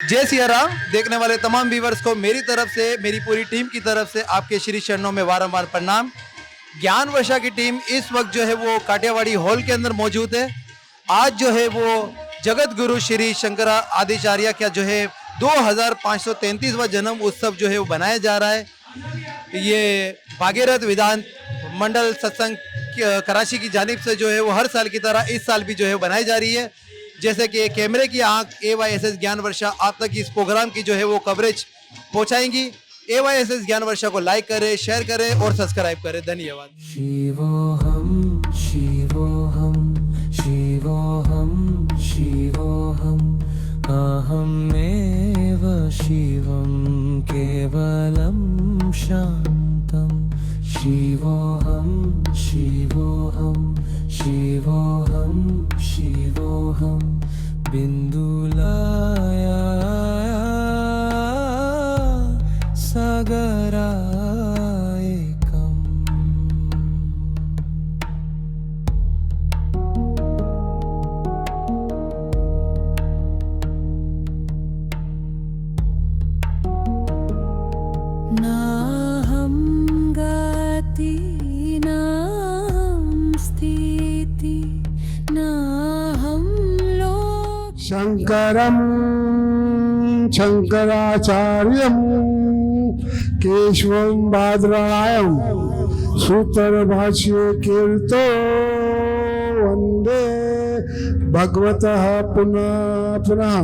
जय सिया राम। देखने वाले तमाम व्यूवर्स को मेरी तरफ से, मेरी पूरी टीम की तरफ से आपके श्री चरणों में बारंबार प्रणाम। ज्ञान वर्षा की टीम इस वक्त जो है वो काटियावाड़ी हॉल के अंदर मौजूद है। आज जो है वो जगत गुरु श्री शंकरा आदिचार्य का जो है 2533वां जन्म उत्सव जो है वो बनाया जा रहा है। ये भागीरथ विधान मंडल सत्संग कराची की जानिब से जो है वो हर साल की तरह इस साल भी जो है बनाई जा रही है। जैसे कि कैमरे की आंख AYSS ज्ञान वर्षा आप तक इस प्रोग्राम की जो है वो कवरेज पहुंचाएंगी। AYSS ज्ञान वर्षा को लाइक करें, शेयर करें और सब्सक्राइब करें। धन्यवाद। शिवोहम शिवोहम शिवोहम शिवोहम अहमेव शिवं केवलं शान्तं। शिवोहम शिवोहम शिवोहम शिवोहम बिन्दुलाय सागरायकम्। नाहं गति नाहं स्थिति नाहं लोक। शंकरं शंकराचार्यं केशवं बादरायणं सूत्रभाष्ये कीर्तो वंदे भगवतः पुनः पुनः।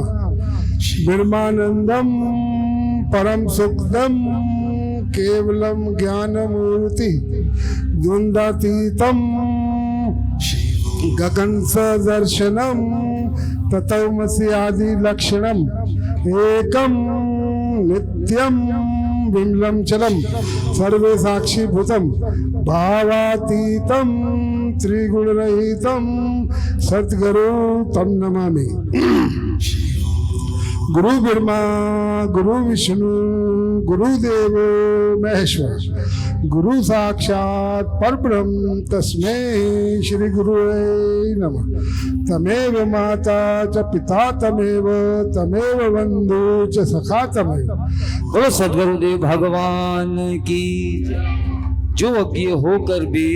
ब्रह्मानंदं परम सुखदं केवलं ज्ञानमूर्ति द्वंद्वातीतं गगन सदर्शनम तत्वमसि आदि लक्षणम एकम नित्यम विमलम चलम सर्वे साक्षी भूतम भावातीतम त्रिगुण रहितम सद्गुरु तम नमामि। गुरु ब्रह्मा गुरु विष्णु गुरुदेव महेश्वर गुरु साक्षात परब्रह्म तस्मै श्री गुरुवे नमः। तमेव माता च पिता तमेव तमेव बंधु च सखा तमेव। बोलो सद्गुरुदेव भगवान की। जो अज्ञ होकर भी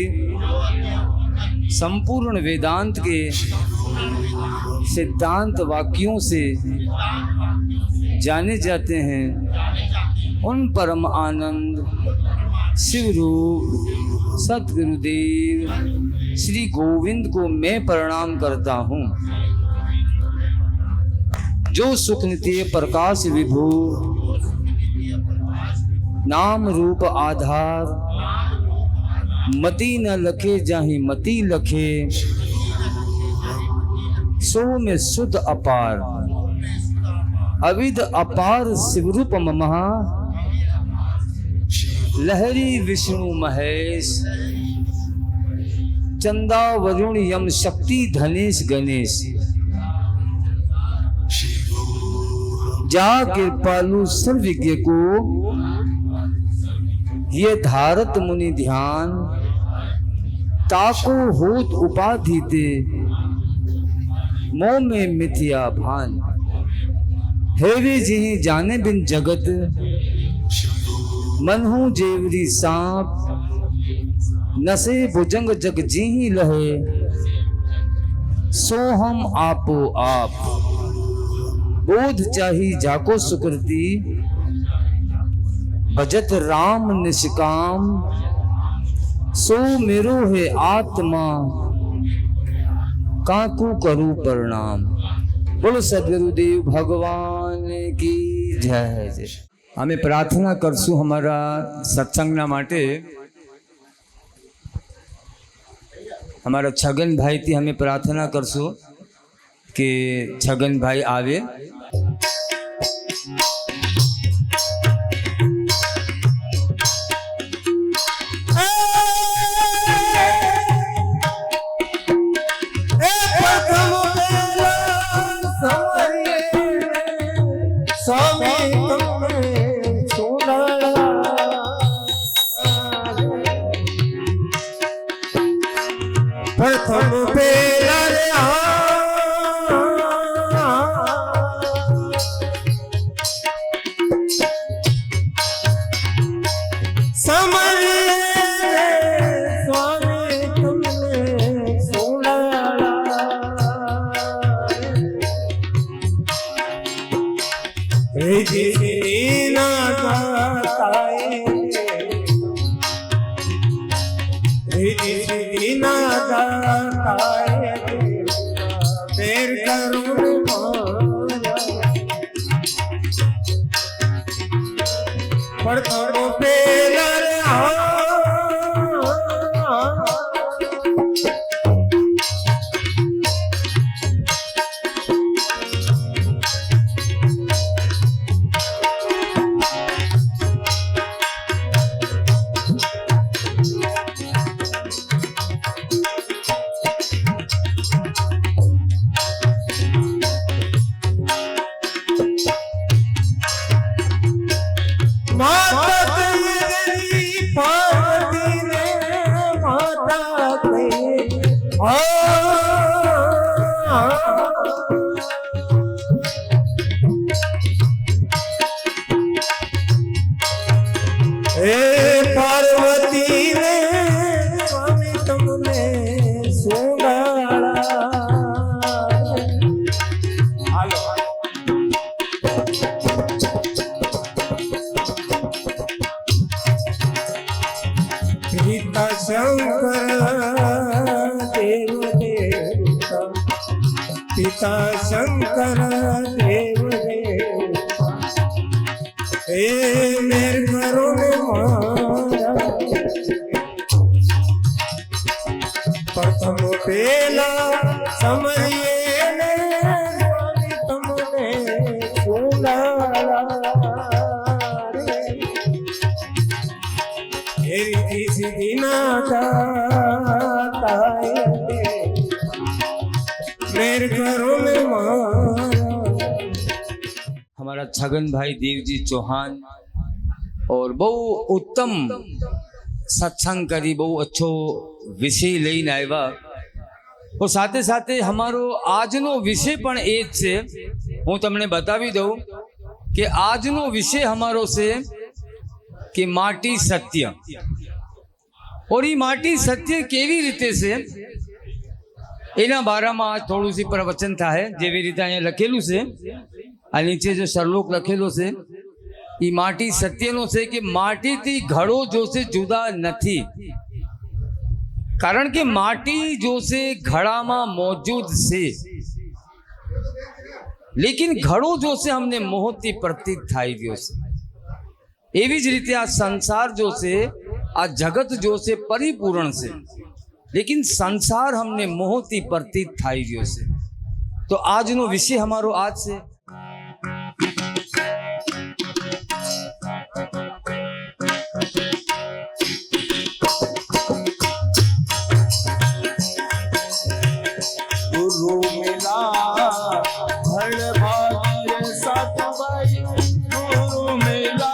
संपूर्ण वेदांत के सिद्धांत वाक्यों से जाने जाते हैं, उन परम आनंद शिवरूप सद्गुरुदेव श्री गोविंद को मैं प्रणाम करता हूँ। जो सुख नित्य प्रकाश विभू नाम रूप आधार मति न लखे जाहि मति लखे सो में शुद्ध अपार अविद अपार शिवरूप महा लहरी विष्णु महेश चंदा वरुण यम शक्ति धनेश गणेश। जा कृपालु सर्वज्ञ को ये धारत मुनि ध्यान ताको होत उपाधि ते मोह में मिथ्या भान। हेवी जी जाने बिन जगत मनहु जेवरी सांप नसे भुजंग जग जी ही लहे सो हम आपो आप। बोध चाही जाको सुकृति भजत राम निष्काम सो मेरो है आत्मा काकू करूं प्रणाम। बोलो सद्गुरुदेव भगवान की जय जय। અમે પ્રાર્થના કરશું અમારા સત્સંગના માટે। અમારા છગન ભાઈથી અમે પ્રાર્થના કરશું કે છગન ભાઈ આવે। प्रथम पेला रिद्धि सिद्धि ना दाताए रिद्धि सिद्धि ना दाताए मेर करो प्रथम पेलर पार्वती ने स्वामी तुमने सुनाड़ा हालो पिता शंकर देव देवता पिता शंकर देव देवता मेरे घरों में मारा प्रथम पेला समरिए ने स्वामी तुमने सुनाड़ा मेरी सीधी नाता मेरे घरों में मारा। हमारा छगन भाई देवजी चौहान और बहु उत्तम सत्संग करी बहु अच्छो विषय લઈને આવ્યા और સાથે સાથે हमारो આજનો વિષય પણ એ જ છે હું તમને બતાવી દઉં કે આજનો વિષય हमारो છે કે માટી સત્ય और ये माटी सत्य કેવી રીતે છે એના બારામાં થોડું સી પ્રવચન થાય જેવી રીતે અહીંયા લખેલું છે આ નીચે जो श्लोक લખેલો છે એ માટી સત્યનો છે કે માટીથી ઘડો જો છે જુદા નથી કારણ કે માટી જો છે ઘડામાં मौजूद છે लेकिन घड़ो जो છે हमने मोहती प्रतीत थाई गयो છે એવી જ રીતે આ સંસાર जो છે आ जगत जो से परिपूर्ण से लेकिन संसार हमने मोहती प्रतीत थाई गयो से। तो आज नो विषय हमारो आज से गुरु मिला भड़ भाग्य साथ भाई गुरु मिला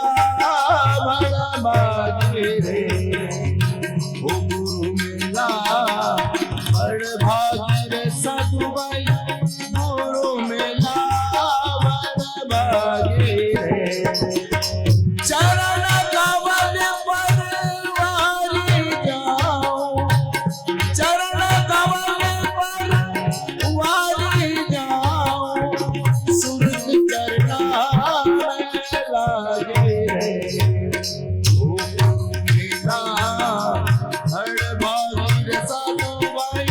भड़ भाग्य रे ओ गुरु मिला भड़ भाग्य साथ भाई गुरु मिला भड़ भाग्य रे चरण कमल पर वाली जाओ चरण कमल पर वाली जाओ सुरत करना लागे रे ओ मिला हर भागीर साधु भाई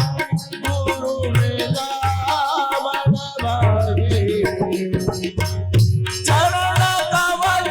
गुरु मिला बड़ भागे चरण कमल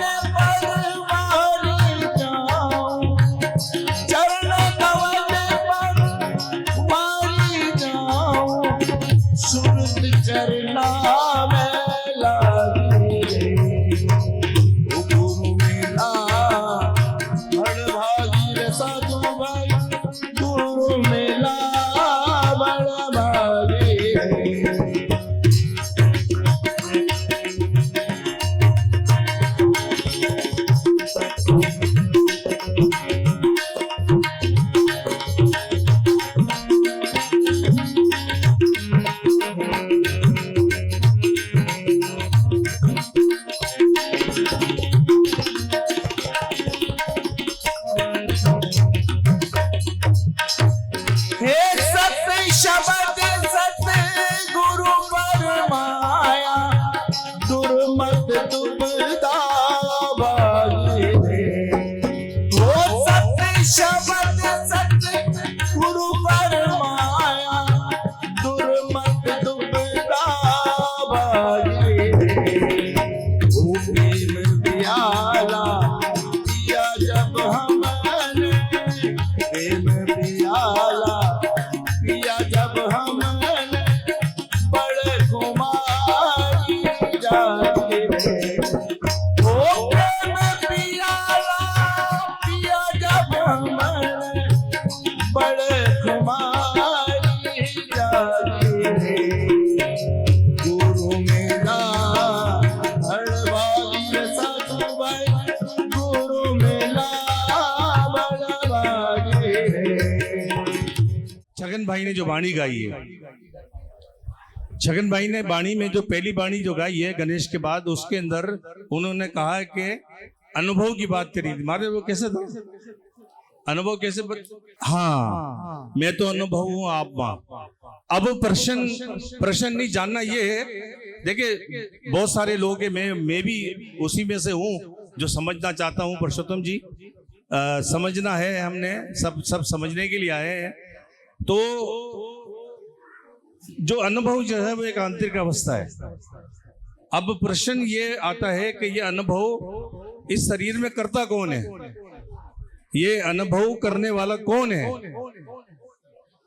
मत दुबदा भागी रे। वो सत्य शब्द सत्य गुरु फरमाया, दुर्मत दुबदा भागी रे। वो प्रेम प्याला पिया जब हमने, प्रेम प्याला पिया जब हमने, बड़े कुमारी जाके रे। वो प्रेम प्याला पिया जब हमने, बड़े कुमारी जाके रे। गुरु मेरा हड़वागी साधु भाई, गुरु मेरा बड़वागी रे। छगन भाई ने जो वाणी गाई है, छगन भाई ने वाणी में जो पहली वाणी जो गाई है गणेश के बाद, उसके अंदर उन्होंने कहा है कि अनुभव की बात करी थी। मारे वो कैसे था अनुभव कैसे हाँ, मैं तो अनुभव हूं आप मां। अब प्रश्न नहीं जानना ये है, देखिए बहुत सारे लोग हैं, मैं भी उसी में से हूं जो समझना चाहता हूं। पुरुषोत्तम जी समझना है, हमने सब समझने के लिए आए हैं। तो जो अनुभव जो है वो एक आंतरिक अवस्था है। अब प्रश्न ये आता है कि ये अनुभव इस शरीर में करता कौन है, ये अनुभव करने वाला कौन है।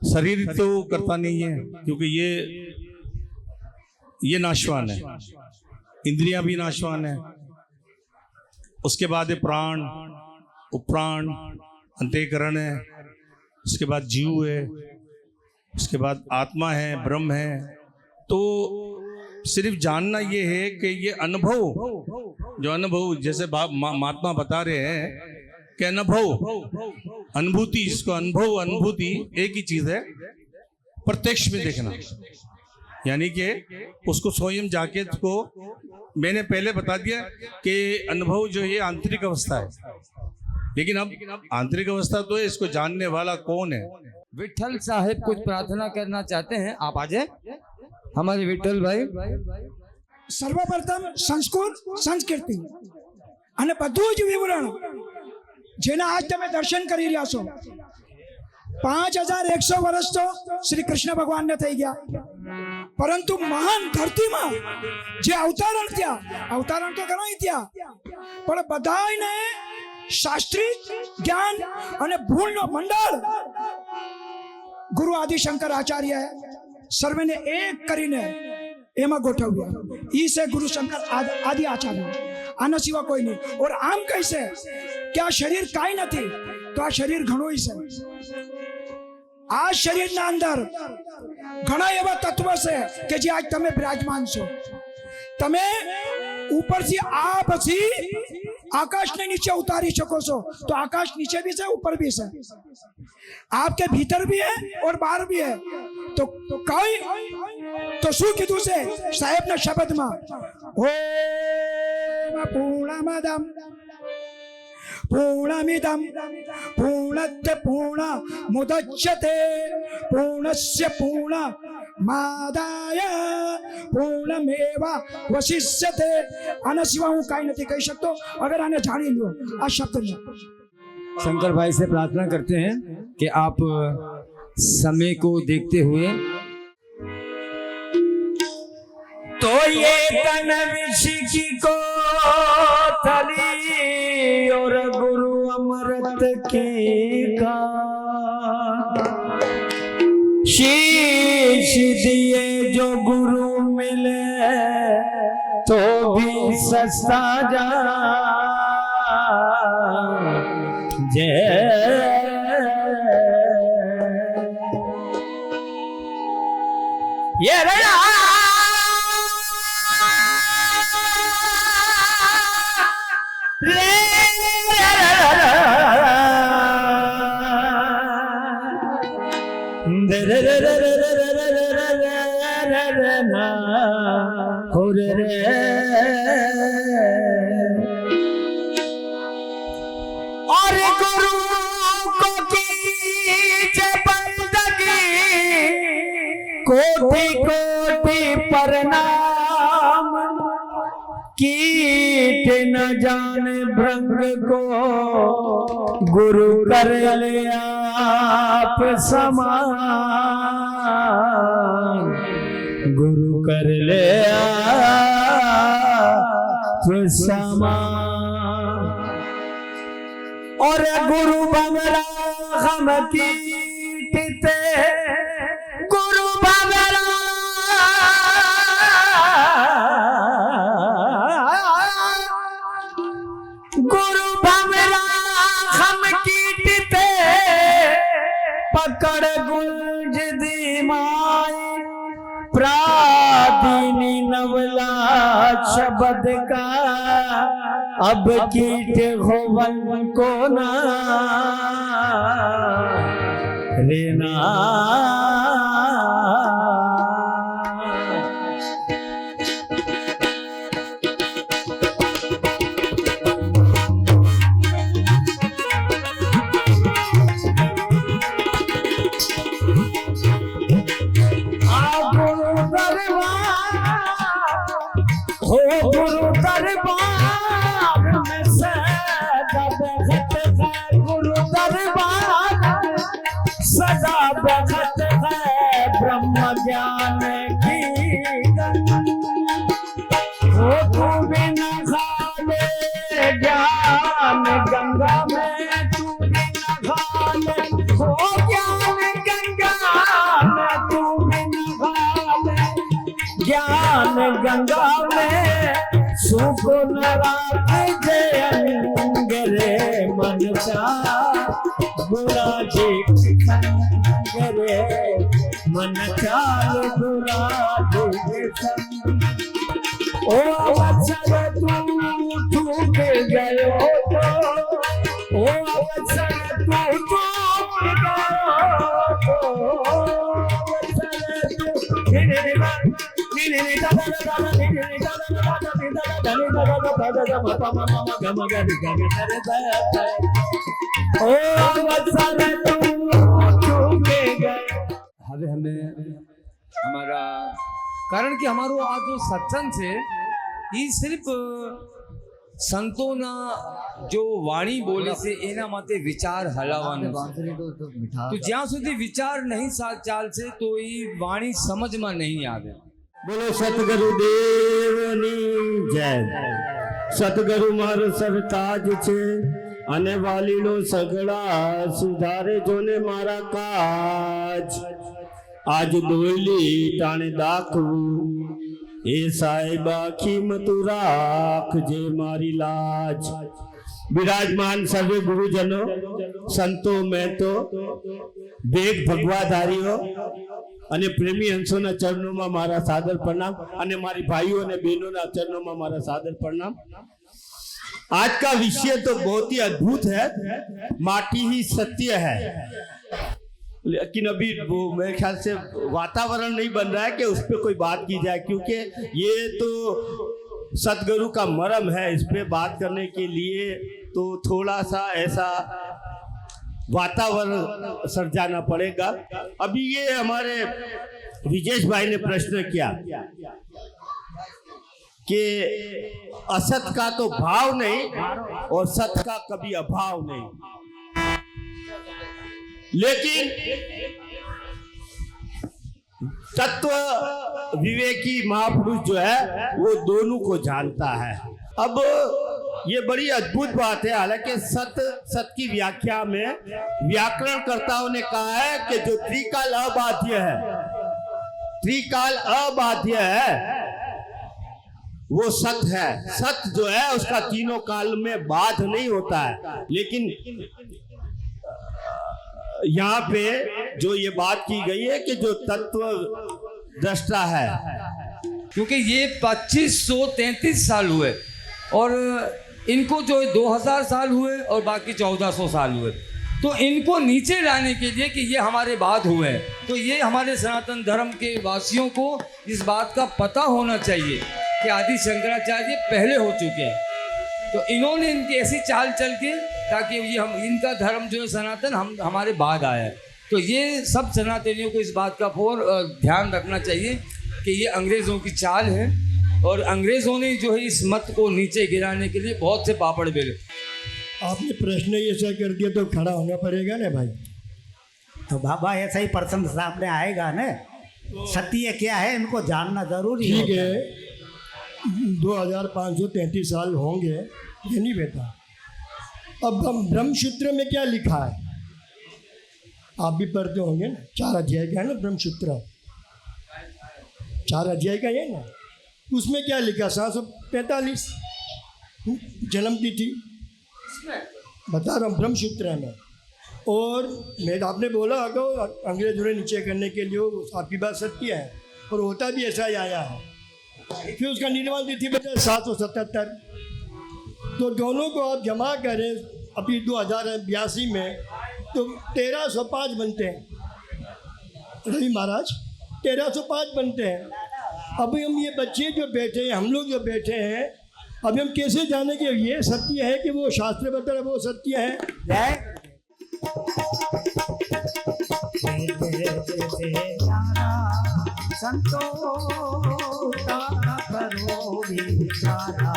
शरीर तो करता नहीं है, क्योंकि ये नाशवान है, इंद्रियां भी नाशवान है। उसके बाद है प्राण, उपप्राण, अंतःकरण है, उसके बाद जीव है, उसके बाद आत्मा है, ब्रह्म है। तो सिर्फ जानना ये है कि ये अनुभव, जो अनुभव जैसे महात्मा बता रहे हैं कि अनुभूति, जिसको अनुभूति एक ही चीज है, प्रत्यक्ष में देखना, यानी कि उसको स्वयं जाके को मैंने पहले बता दिया कि अनुभव जो ये आंतरिक अवस्था है, लेकिन अब आंतरिक अवस्था तो है, इसको जानने वाला कौन है। विठल साहब कुछ प्रार्थना करना चाहते हैं, आप आ जाए हमारे विठल भाई। સર્વપ્રથમ સંસ્કૃત સંસ્કૃતિ અને બધું જ વિવરણ જેના આજ તમે દર્શન કરી રહ્યા છો, 5100 વર્ષ તો શ્રી કૃષ્ણ ભગવાનને થઈ ગયા, પરંતુ મહાન ધરતીમાં જે અવતરણ થયા, અવતરણ તો ઘણા થયા, પણ બધાયને શાસ્ત્રી જ્ઞાન અને ભૂલનો મંડળ ગુરુ આદિશંકર આચાર્ય સર્વેને એક કરીને એમાં ગોઠવ્યા। ઈ છે ગુરુ શંકર આદि આચાર્ય, આના સિવા કોઈ નહીં। और આમ કહીશે કે આ શરીર કાંઈ નથી, તો આ શરીર ઘણું છે। આ શરીરના અંદર ઘણા એવા તત્વ છે કે જે આજ તમે બિરાજમાન છો। તમે ઉપરથી આ પછી આકાશને નીચે ઉતારી શકો છો, તો આકાશ નીચે भी છે, ऊपर भी है, आपके भीतर भी है और बाहर भी है। तो कई तो शू कीधु से साहेब ना शब्द में, ओम पूर्णमदं पूर्णमिदं पूर्णस्य पूर्णमुदच्यते पूर्णस्य पूर्णमादाय पूर्णमेवावशिष्यते। आना सिवा हूँ काई नहीं कही सकतो, अगर आने जानी लो आ शब्द ने। शंकर भाई से प्रार्थना करते हैं कि आप समय को देखते हुए तो ये तन विषि को थली और गुरु अमृत की का शीश दिए जो गुरु मिले तो भी सस्ता जा ये रणा और गुरु को कीजे बंदगी कोटि कोटि प्रणाम कीट न जाने भृंग को गुरु कर ले आप समान, गुरु कर ले आप समान। और गुरु बंगला हम कीटते, गुरु बंगला गुरु बंगला हम कीटते, पकड़ गुंज दी माई प्रादिनी नवला शब्द का, अब कीट होवन को ना लेना। हो गुरु दरबार में सदा बखत है, गुरु दरबार सदा बखत है, ब्रह्म ज्ञान की हो तू बिना खाले ज्ञान गंगा में, तू बिना खाले हो ज्ञान गंगा में, तू बिना खाले ज्ञान गंगा में, सुको न राखे अंगरे मन चा बुरा देख अंगरे मन चाल बुरा देख। ओ अवसर तू टूट गयो तो, ओ अवसर तू टूट હવે हमें हमारा कारण कि हमारो आज जो सत्संग છે એ સિર્ફ સંતોના जो વાણી બોલે છે એના માટે વિચાર હલાવવાનો છે। તો જ્યાં સુધી વિચાર નહીં ચાલશે તો એ વાણી સમજમાં નહીં આવે। बोलो सतगुरु देवनी जय। सतगुरु मारो सरताज छे आने वाली नो सगड़ा सुधारे जोने मारा काज। आज दोली टाणे दाखवू ए साहिबा कीमत राख जे मारी लाज। विराजमान सर्वे गुरुजनों संतों में तो बेग भगवाधारीओ અને પ્રેમી હંસોના ચરણોમાં મારા સાદર પ્રણામ અને મારી ભાઈઓ અને બહેનોના ચરણોમાં મારા સાદર प्रणाम। आज का विषय तो बहुत ही अद्भुत है, माटी ही सत्य है। लेकिन अभी वो मेरे ख्याल से वातावरण नहीं बन रहा है कि उस पर कोई बात की जाए, क्योंकि ये तो सतगुरु का मर्म है। इस पे बात करने के लिए तो थोड़ा सा ऐसा वातावरण सर्जाना पड़ेगा। अभी ये हमारे विजेश भाई ने प्रश्न किया कि असत का तो भाव नहीं और सत का कभी अभाव नहीं, लेकिन तत्व विवेकी महापुरुष जो है वो दोनों को जानता है। अब ये बड़ी अद्भुत बात है। हालांकि सत की व्याख्या में व्याकरणकर्ताओं ने कहा है कि जो त्रिकाल अबाध्य है, त्रिकाल अबाध्य है वो सत है। सत जो है उसका तीनों काल में बाध नहीं होता है। लेकिन यहाँ पे जो ये बात की गई है कि जो तत्व दृष्टा है, क्योंकि ये 2533 साल हुए और इनको जो 2000 साल हुए और बाकी 1400 साल हुए, तो इनको नीचे लाने के लिए कि ये हमारे बाद हुए हैं, तो ये हमारे सनातन धर्म के वासियों को इस बात का पता होना चाहिए कि आदि शंकराचार्य पहले हो चुके हैं। तो इन्होंने इनकी ऐसी चाल चल के ताकि ये हम इनका धर्म जो है सनातन हमारे बाद आया है। तो ये सब सनातनियों को इस बात का ध्यान रखना चाहिए कि ये अंग्रेज़ों की चाल है और अंग्रेजों ने जो है इस मत को नीचे गिराने के लिए बहुत से पापड़ बेले। आपने प्रश्न ही ऐसा कर दिया तो खड़ा होना पड़ेगा ना भाई। तो बाबा ऐसा ही प्रश्न सामने आएगा ना, सत्य क्या है इनको जानना जरूरी ठीक होता है, 2533 साल होंगे ये नहीं बेटा। अब हम ब्रह्मसूत्र में क्या लिखा है आप भी पढ़ते होंगे ना, 4 अध्याय का है ना ब्रह्मसूत्र, 4 अध्याय का है ना, उसमें क्या लिखा 745 जन्म तिथि बता रहा हूँ ब्रह्मसूत्र में। और मैं आपने बोला अगर अंग्रेजों ने नीचे करने के लिए वो आपकी बात सत्य है और होता भी ऐसा ही आया है। फिर उसका निर्माण तिथि बचा 777। तो दोनों को आप जमा करें अभी 2082 में तो 1305 बनते हैं। रवि महाराज 1305 बनते हैं। अभी हम ये बच्चे जो बैठे हैं, हम लोग जो बैठे हैं, अभी हम कैसे जाने कि ये सत्य है कि वो शास्त्र बता रहा वो सत्य है। है। संतों का करो विचारा,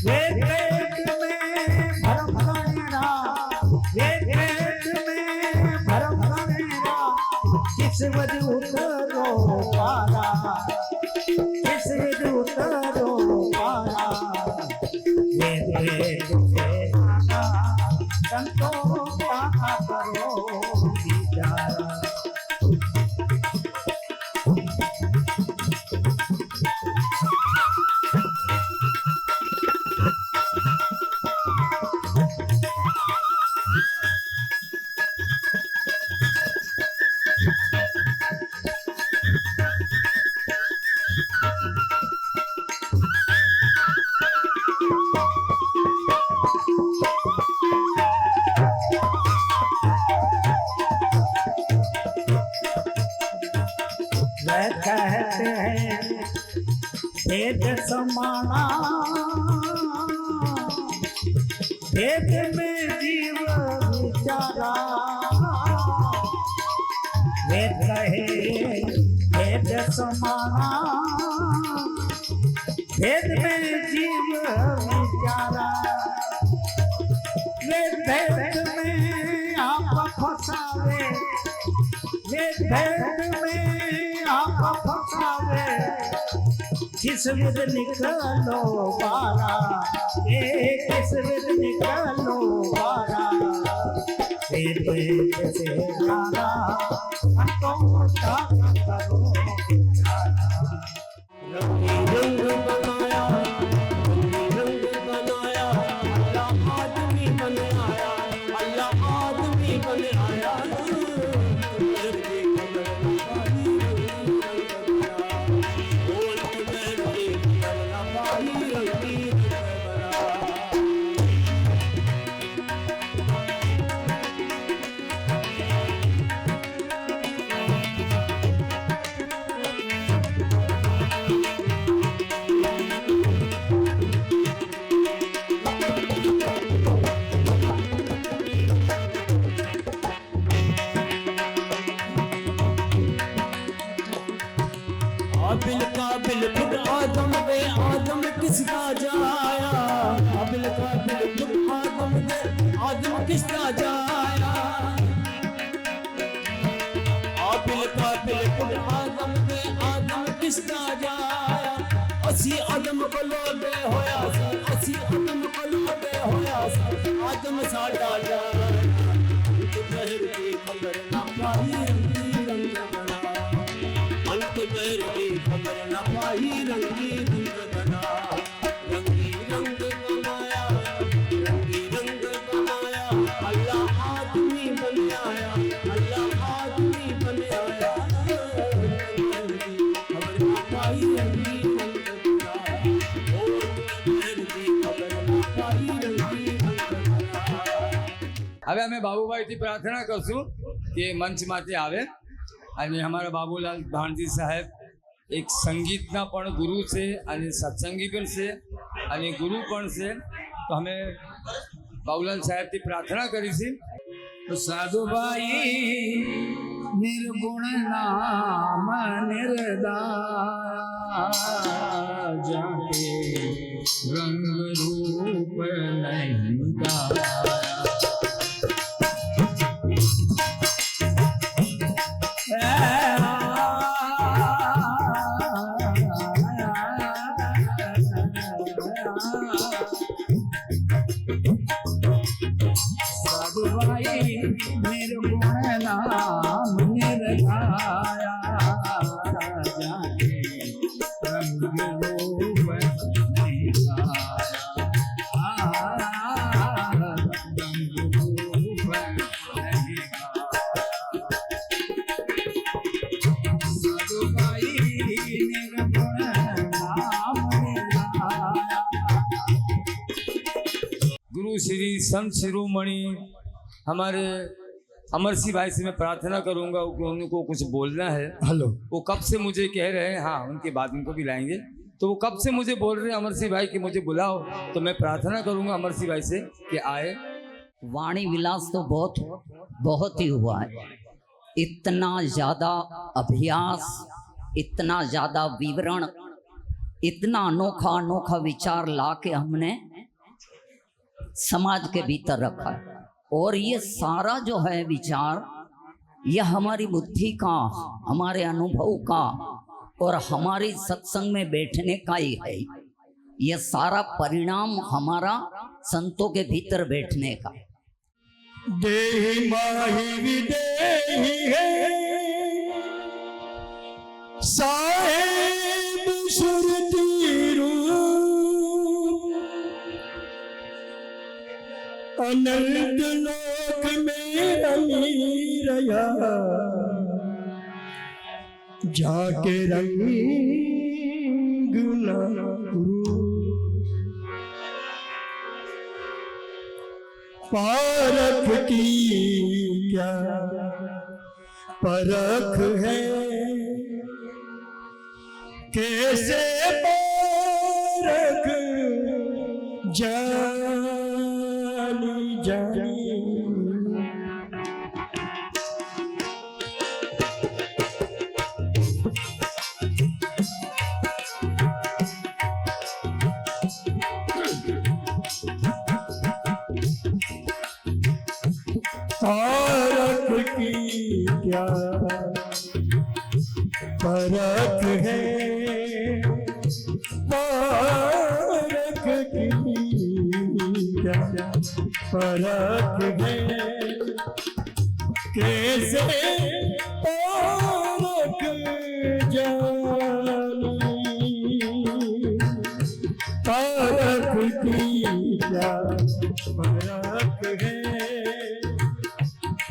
वेद में भरम गणेरा, वेद में भरम गणेरा, किस वद उतरो पारा, किस वद उतरो पारा, वेद से आना संतों का करो विचारा। कहते हैं भेद समाना, भेद में जीव विचारा, वेद कहे भेद समाना, भेद में जीव विचारा, वेद भेद में आप फसावे, वेद भेद में आप फसावे, किस विद निकलो बारा, किस विद निकलो बारा, वेद वेद से गाना संतों का करो विचारा। रंग बनाया, रंग बनाया, अल्लाह आदमी बनाया, अल्लाह आदमी बनाया। काबिल खुद आदम वे आदम किसका जाया, काबिल खुद आदम वे आदम किसका जाया, काबिल खुद आदम वे आदम किसका जाया। असी आदम को लोबे होया, असी आदम को लोबे होया, आदम साडा जाया। जहर की खबर ना पाई रंग बना, अंत जहर की खबर ना पाई रंगी रंग बना, रंगी रंग बनाया, रंगी रंग बनाया, अल्लाह आदमी बनाया, अल्लाह आदमी बनाया। खबर ना पाई रंगी रंग बनाया, जहर की खबर ना पाई रंगी रंग बनाया। હવે અમે બાબુભાઈથી પ્રાર્થના કરશું કે મંચમાંથી આવે અને અમારા બાબુલાલ ભાણજી સાહેબ એક સંગીતના પણ ગુરુ છે અને સત્સંગી પણ છે અને ગુરુ પણ છે, તો અમે બાબુલાલ સાહેબથી પ્રાર્થના કરીશું। તો સાધુભાઈ નિર્ગુણ નામ નિર્દાયા, जाके रंग रूप नहीं गाया। साधु भाई निर्गुण नाम निर्गाया जाके रंग रूप नहीं गाया। रंग रूप नहीं गाया। साधु भाई निर्गुण नाम निर्गाया। गुरु श्री संत शिरोमणि हमारे अमर सिंह भाई से मैं प्रार्थना करूंगा कि उनको कुछ बोलना है। हेलो। वो कब से मुझे कह रहे हैं, हाँ उनके बाद उनको भी लाएंगे, तो वो कब से मुझे बोल रहे हैं अमर सिंह भाई कि मुझे बुलाओ, तो मैं प्रार्थना करूंगा अमर सिंह भाई से कि आए। वाणी विलास तो बहुत ही हुआ है। इतना ज्यादा अभ्यास, इतना ज्यादा विवरण, इतना अनोखा अनोखा विचार ला के हमने समाज के भीतर रखा है। और ये सारा जो है विचार, यह हमारी बुद्धि का, हमारे अनुभव का और हमारी सत्संग में बैठने का ही है। यह सारा परिणाम हमारा संतों के भीतर बैठने का। देहि माहि विदेहि है साहेब सुरती रूप, अनंत लोक में रमीरया जाके रंग न पारख की क्या परख है, कैसे पारख जानी जानी। पारख की क्या परख है, पारख की क्या परख है, कैसे पारख जानी। पारख की क्या परख है,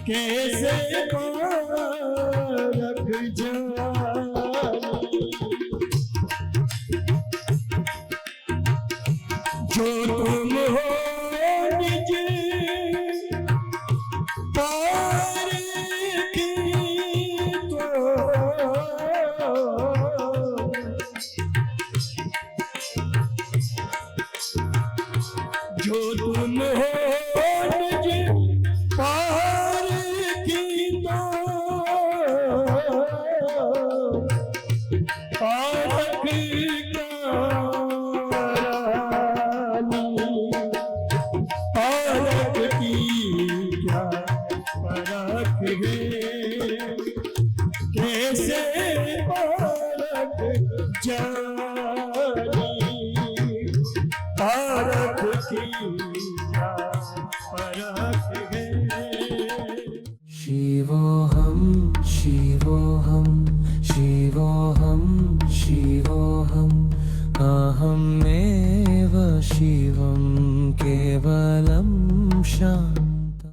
कैसे पारख जानी। जो तुम हो निज पारखी तो, जो तुम हो निज पारखी तो, पारख पारख की क्या परख है, कैसे पारख जानी।